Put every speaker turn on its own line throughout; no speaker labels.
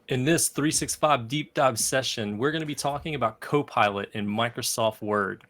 In this 365 deep dive session, we're going to be talking about Copilot in Microsoft Word.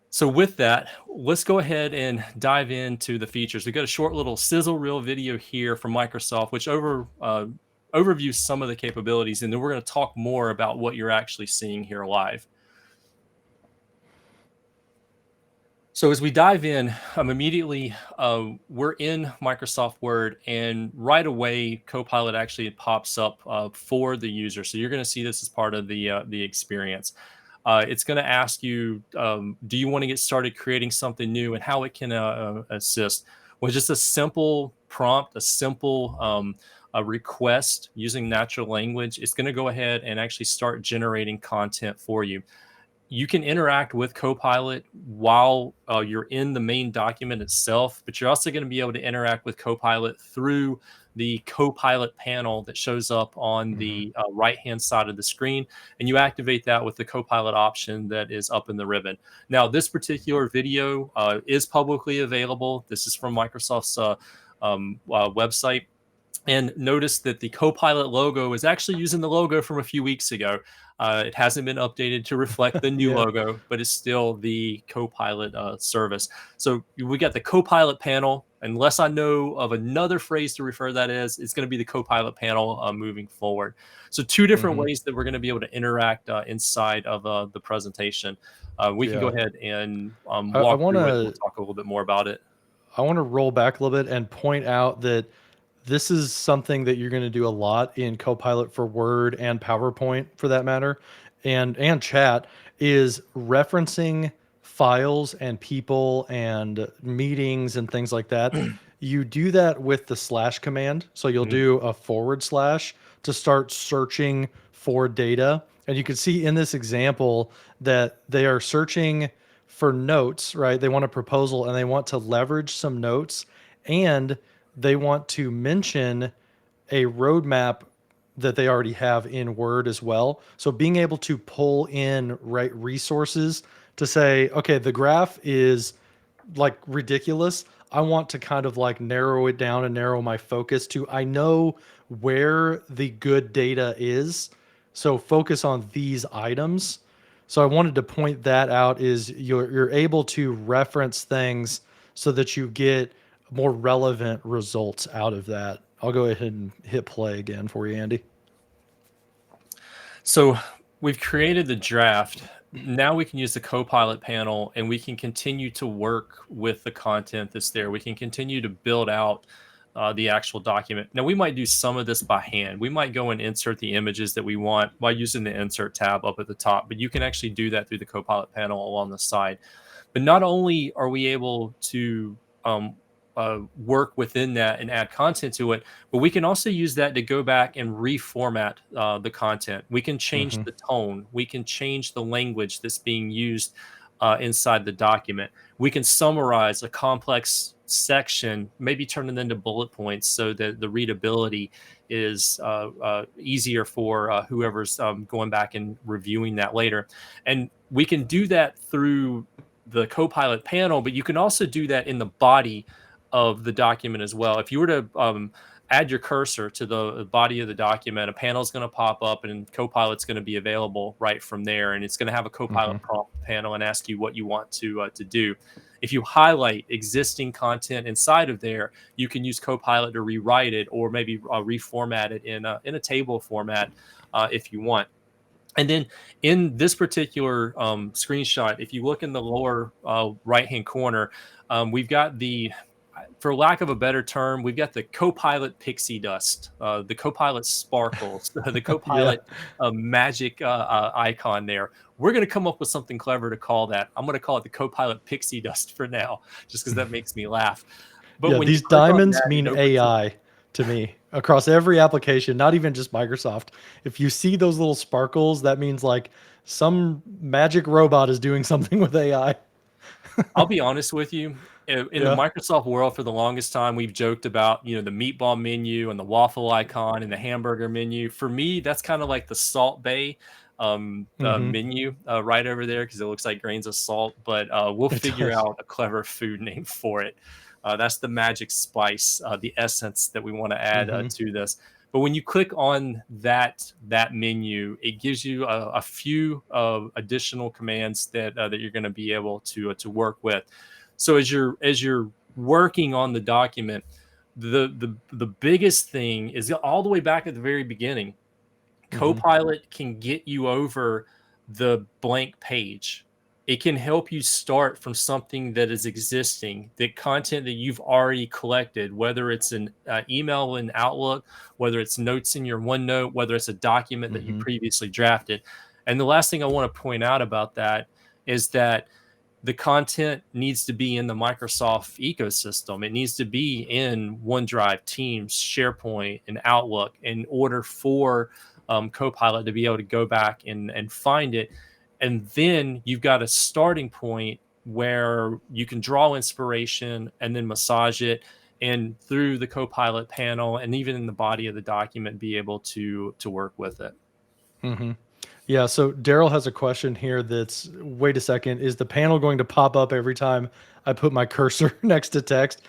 So with that, let's go ahead and dive into the features. We've got a short little sizzle reel video here from Microsoft, which overviews some of the capabilities, and then we're going to talk more about what you're actually seeing here live. So as we dive in, immediately we're in Microsoft Word, and right away Copilot actually pops up for the user. So you're going to see this as part of the experience. It's going to ask you, do you want to get started creating something new, and how it can assist. Well, just a simple prompt, a simple a request using natural language. It's going to go ahead and actually start generating content for you. You can interact with Copilot while you're in the main document itself, but you're also going to be able to interact with Copilot through the Copilot panel that shows up on
Mhm.
the right-hand side of the screen, and you activate that with the Copilot option that is up in the ribbon. Now, this particular video is publicly available. This is from Microsoft's website. And notice that the Copilot logo is actually using the logo from a few weeks ago. It hasn't been updated to reflect the new
Yeah.
logo, but it's still the Copilot service. So we got the Copilot panel. Unless I know of another phrase to refer that as, it's going to be the Copilot panel moving forward. So two different
Mhm.
ways that we're going to be able to interact inside of the presentation. We can go
Yeah.
ahead and
I
walk through it. We'll
wanna
talk a little bit more about it.
I wanna roll back a little bit and point out that this is something that you're gonna do a lot in Copilot for Word and PowerPoint for that matter, and chat, is referencing files and people and meetings and things like that. You do that with the slash command. So you'll
Mhm.
do a forward slash to start searching for data. And you can see in this example that they are searching for notes, right? They want a proposal and they want to leverage some notes, and they want to mention a roadmap that they already have in Word as well. So being able to pull in right resources to say, okay, the graph is like ridiculous. I want to kind of like narrow it down and narrow my focus to I know where the good data is. So focus on these items. So I wanted to point that out is you're able to reference things so that you get more relevant results out of that. I'll go ahead and hit play again for you, Andy.
So we've created the draft. Now we can use the Copilot panel, and we can continue to work with the content that's there. We can continue to build out the actual document. Now we might do some of this by hand. We might go and insert the images that we want by using the insert tab up at the top, but you can actually do that through the Copilot panel along the side. But not only are we able to work within that and add content to it, but we can also use that to go back and reformat the content. We can change
Hmm.
the tone. We can change the language that's being used inside the document. We can summarize a complex section, maybe turn it into bullet points so that the readability is easier for whoever's going back and reviewing that later. And we can do that through the Copilot panel, but you can also do that in the body of the document as well. If you were to add your cursor to the body of the document, a panel is going to pop up, and Copilot's going to be available right from there, and it's going to have a
Hmm.
Copilot prompt panel and ask you what you want to do. If you highlight existing content inside of there, you can use Copilot to rewrite it, or maybe reformat it in a table format if you want. And then in this particular screenshot, if you look in the lower right-hand corner, we've got for lack of a better term, we've got the Copilot pixie dust, the Copilot sparkles, the
Yeah.
Copilot magic icon there. We're going to come up with something clever to call that. I'm going to call it the Copilot pixie dust for now, just because that makes me laugh. But
Yeah,
when you
these
click on
diamonds
that, it
mean
opens up.
AI to me across every application, not even just Microsoft. If you see those little sparkles, that means like some magic robot is doing something with AI.
I'll be honest with you. In the
Yeah.
Microsoft world, for the longest time, we've joked about, the meatball menu and the waffle icon and the hamburger menu. For me, that's kind of like the Salt Bay
Hmm.
menu right over there because it looks like grains of salt. But we'll
It
figure
does.
out a clever food name for it. That's the magic spice, the essence that we want to add
Hmm.
to this. But when you click on that menu, it gives you a few additional commands that you're going to be able to work with. So as you're working on the document, the biggest thing is all the way back at the very beginning. Copilot can get you over the blank page. It can help you start from something that is existing, the content that you've already collected, whether it's an email in Outlook, whether it's notes in your OneNote, whether it's a document that you previously drafted. And the last thing I want to point out about that is that the content needs to be in the Microsoft ecosystem. It needs to be in OneDrive, Teams, SharePoint, and Outlook in order for Copilot to be able to go back and find it. And then you've got a starting point where you can draw inspiration and then massage it, and through the Copilot panel and even in the body of the document, be able to work with it.
Yeah, so Daryl has a question here that's, wait a second, is the panel going to pop up every time I put my cursor next to text?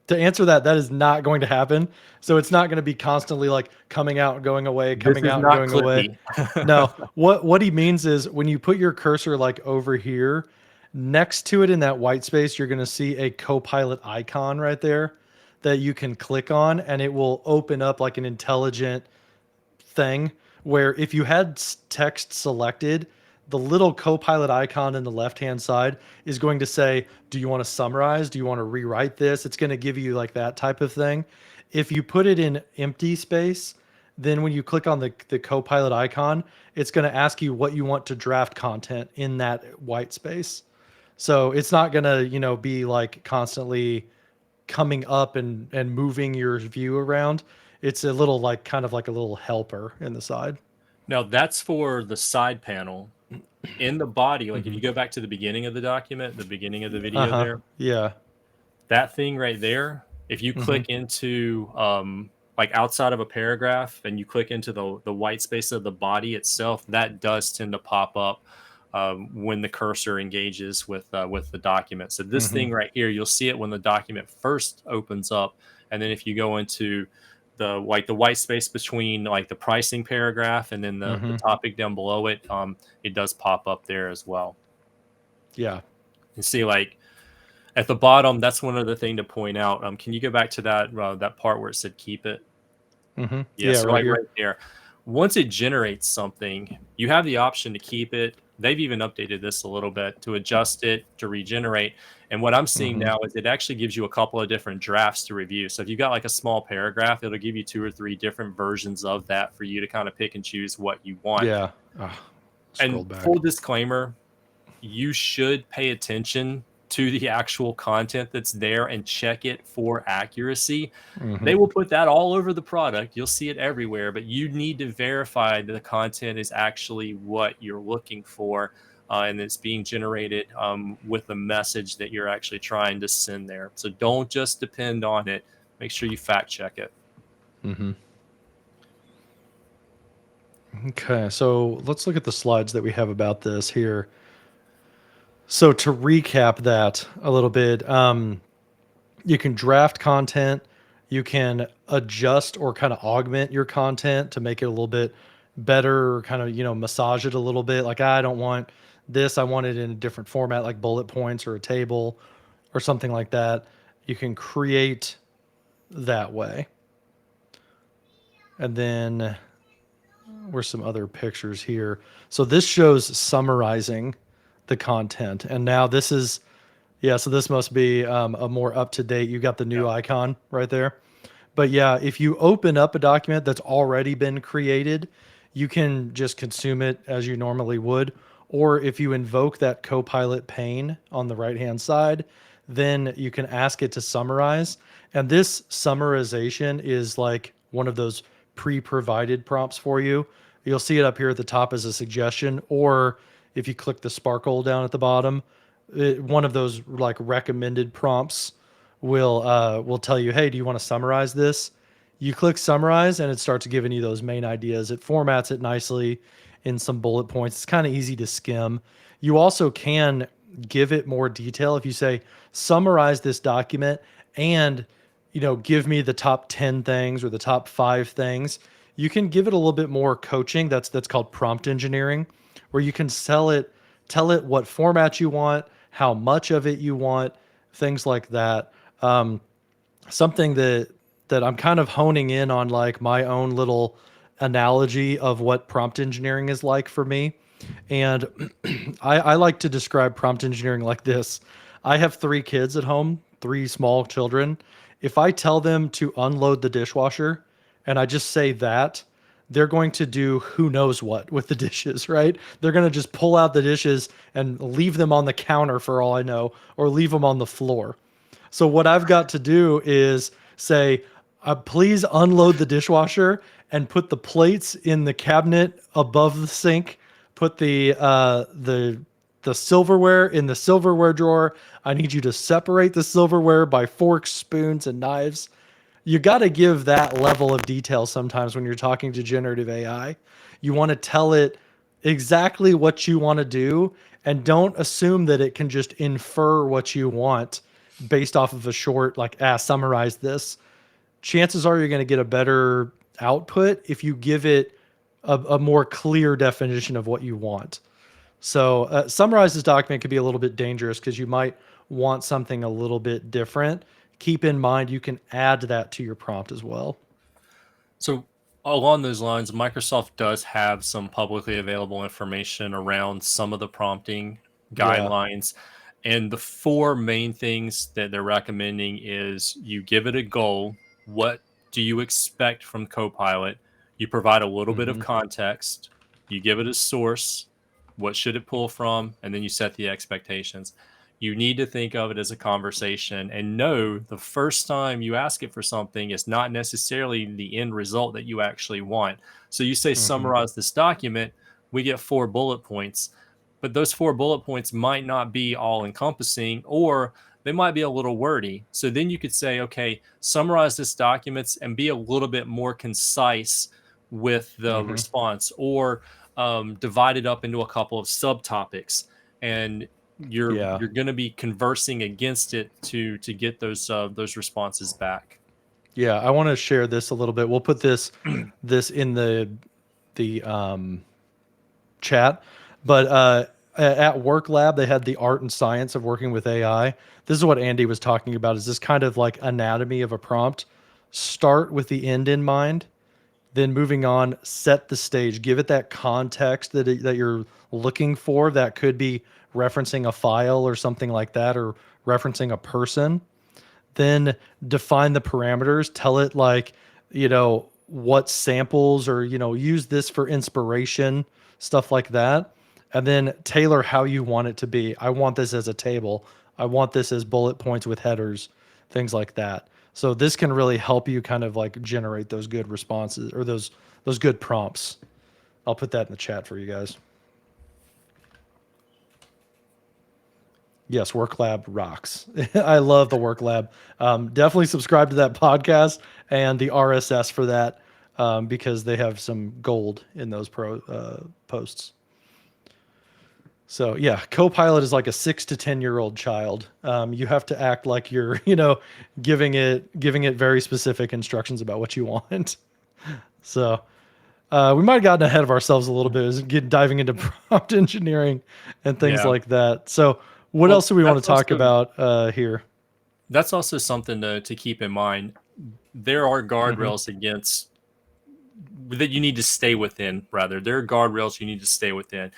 To answer that, that is not going to happen. So it's not going to be constantly like coming out and going away, coming out and going away. No, what he means is when you put your cursor like over here, next to it in that white space, you're going to see a Copilot icon right there that you can click on, and it will open up like an intelligent thing where if you had text selected, the little Copilot icon in the left-hand side is going to say, do you want to summarize? Do you want to rewrite this? It's going to give you like that type of thing. If you put it in empty space, then when you click on the Copilot icon, it's going to ask you what you want to draft content in that white space. So it's not going to, be like constantly coming up and moving your view around. It's a little like kind of like a little helper in the side.
Now that's for the side panel. In the body, like if you go back to the beginning of the document, the beginning of the video there,
yeah,
that thing right there, if you click into like outside of a paragraph and you click into the white space of the body itself, that does tend to pop up when the cursor engages with the document. So this thing right here, you'll see it when the document first opens up, and then if you go into the white space between like the pricing paragraph and then the topic down below it, it does pop up there as well.
Yeah.
You see, like at the bottom, that's one other thing to point out. Can you go back to that part where it said keep it? Yeah, so right there. Once it generates something, you have the option to keep it. They've even updated this a little bit to adjust it, to regenerate. And what I'm seeing now is it actually gives you a couple of different drafts to review. So if you've got like a small paragraph, it'll give you 2 or 3 different versions of that for you to kind of pick and choose what you want.
Yeah.
And full disclaimer, you should pay attention to the actual content that's there and check it for accuracy. They will put that all over the product. You'll see it everywhere, but you need to verify that the content is actually what you're looking for, and it's being generated with the message that you're actually trying to send there. So don't just depend on it. Make sure you fact check it.
Okay, so let's look at the slides that we have about this here. So to recap that a little bit, you can draft content, you can adjust or kind of augment your content to make it a little bit better, or kind of, massage it a little bit. Like, I don't want this, I want it in a different format, like bullet points or a table or something like that. You can create that way. And then where's some other pictures here? So this shows summarizing the content, and now this is, so this must be a more up-to-date. You got the new icon right there. But yeah, if you open up a document that's already been created, you can just consume it as you normally would. Or if you invoke that Copilot pane on the right-hand side, then you can ask it to summarize. And this summarization is like one of those pre-provided prompts for you. You'll see it up here at the top as a suggestion, or if you click the sparkle down at the bottom, one of those like recommended prompts will tell you, hey, do you want to summarize this? You click summarize and it starts giving you those main ideas. It formats it nicely in some bullet points. It's kind of easy to skim. You also can give it more detail if you say summarize this document and give me the top 10 things or the top 5 things. You can give it a little bit more coaching. That's called prompt engineering, where you can tell it what format you want, how much of it you want, things like that. Something that I'm kind of honing in on, like my own little analogy of what prompt engineering is like for me. And I like to describe prompt engineering like this. I have 3 kids at home, 3 small children. If I tell them to unload the dishwasher and I just say that, they're going to do who knows what with the dishes, right? They're going to just pull out the dishes and leave them on the counter for all I know, or leave them on the floor. So what I've got to do is say, please unload the dishwasher and put the plates in the cabinet above the sink. Put the silverware in the silverware drawer. I need you to separate the silverware by forks, spoons, and knives. You got to give that level of detail sometimes when you're talking to generative AI. You want to tell it exactly what you want to do, and don't assume that it can just infer what you want based off of a short, like, summarize this. Chances are you're going to get a better output if you give it a more clear definition of what you want. So summarize this document could be a little bit dangerous because you might want something a little bit different. Keep in mind you can add that to your prompt as well.
So along those lines, Microsoft does have some publicly available information around some of the prompting
Yeah.
guidelines. And the 4 main things that they're recommending is you give it a goal. What do you expect from Copilot? You provide a little bit of
Hmm.
context. You give it a source. What should it pull from? And then you set the expectations. You need to think of it as a conversation and know the first time you ask it for something is not necessarily the end result that you actually want. So you say,
Hmm.
summarize this document, we get 4 bullet points, but those 4 bullet points might not be all encompassing, or they might be a little wordy. So then you could say, okay, summarize this document and be a little bit more concise with the
Hmm.
response, or divide it up into a couple of subtopics. And
Yeah.
you're going to be conversing against it to get those responses back.
Yeah. I want to share this a little bit. We'll put this in the chat. But at Work Lab, they had the art and science of working with AI. This is what Andy was talking about. Is this kind of like anatomy of a prompt? Start with the end in mind, then moving on, set the stage, give it that context that you're looking for. That could be referencing a file or something like that, or referencing a person. Then define the parameters, tell it, like, what samples, or use this for inspiration, stuff like that. And then tailor how you want it to be. I want this as a table, I want this as bullet points with headers, things like that. So this can really help you kind of like generate those good responses, or those good prompts. I'll put that in the chat for you guys. Yes, Work Lab rocks. I love the Work Lab. Definitely subscribe to that podcast and the RSS for that, because they have some gold in those posts. So yeah, Copilot is like a 6 to 10 year old child. You have to act like you're, giving it very specific instructions about what you want. So we might have gotten ahead of ourselves a little bit as diving into prompt engineering and things
Yeah.
like that. So what
Well,
else do we want to talk about here?
that's also something to keep in mind. There are
Hmm.
guardrails against that you need to stay within. Rather, there are guardrails you need to stay within.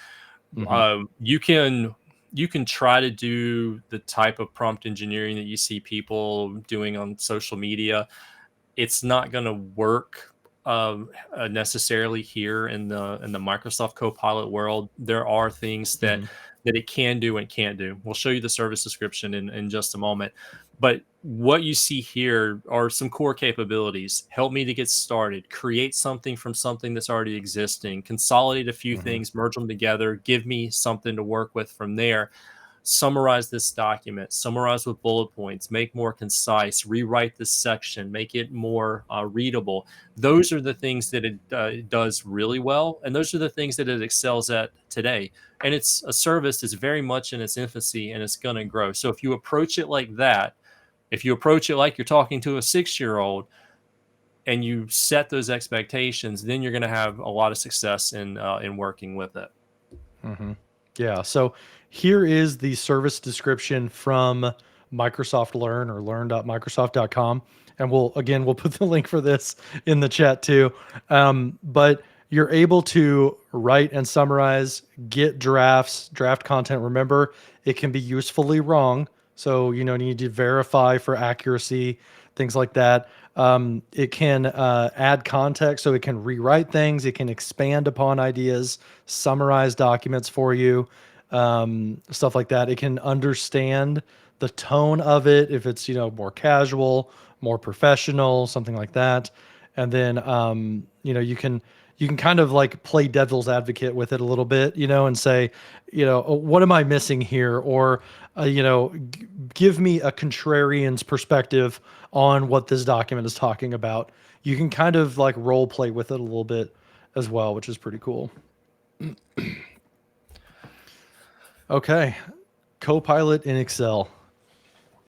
Hmm.
You can try to do the type of prompt engineering that you see people doing on social media. It's not going to work necessarily here in the Microsoft Copilot world. There are things that
Hmm.
it can do and can't do. We'll show you the service description in just a moment. But what you see here are some core capabilities. Help me to get started, create something from something that's already existing, consolidate a few
Hmm.
things, merge them together, give me something to work with from there. Summarize this document, summarize with bullet points, make more concise, rewrite this section, make it more readable. Those are the things that it does really well. And those are the things that it excels at today. And it's a service that's very much in its infancy and it's going to grow. So if you approach it like that, If you approach it like you're talking to a 6-year-old and you set those expectations, then you're going to have a lot of success in working with it.
Yeah. So here is the service description from Microsoft Learn or learn.microsoft.com. And we'll put the link for this in the chat too. But you're able to write and summarize, get draft content. Remember, it can be usefully wrong. So, you need to verify for accuracy, things like that. It can add context, so it can rewrite things, it can expand upon ideas, summarize documents for you, stuff like that. It can understand the tone of it if it's more casual, more professional, something like that. And then you can kind of like play devil's advocate with it a little bit, and say, "Oh, what am I missing here?" Or give me a contrarian's perspective on what this document is talking about. You can kind of like role play with it a little bit as well, which is pretty cool. Okay. Copilot in Excel.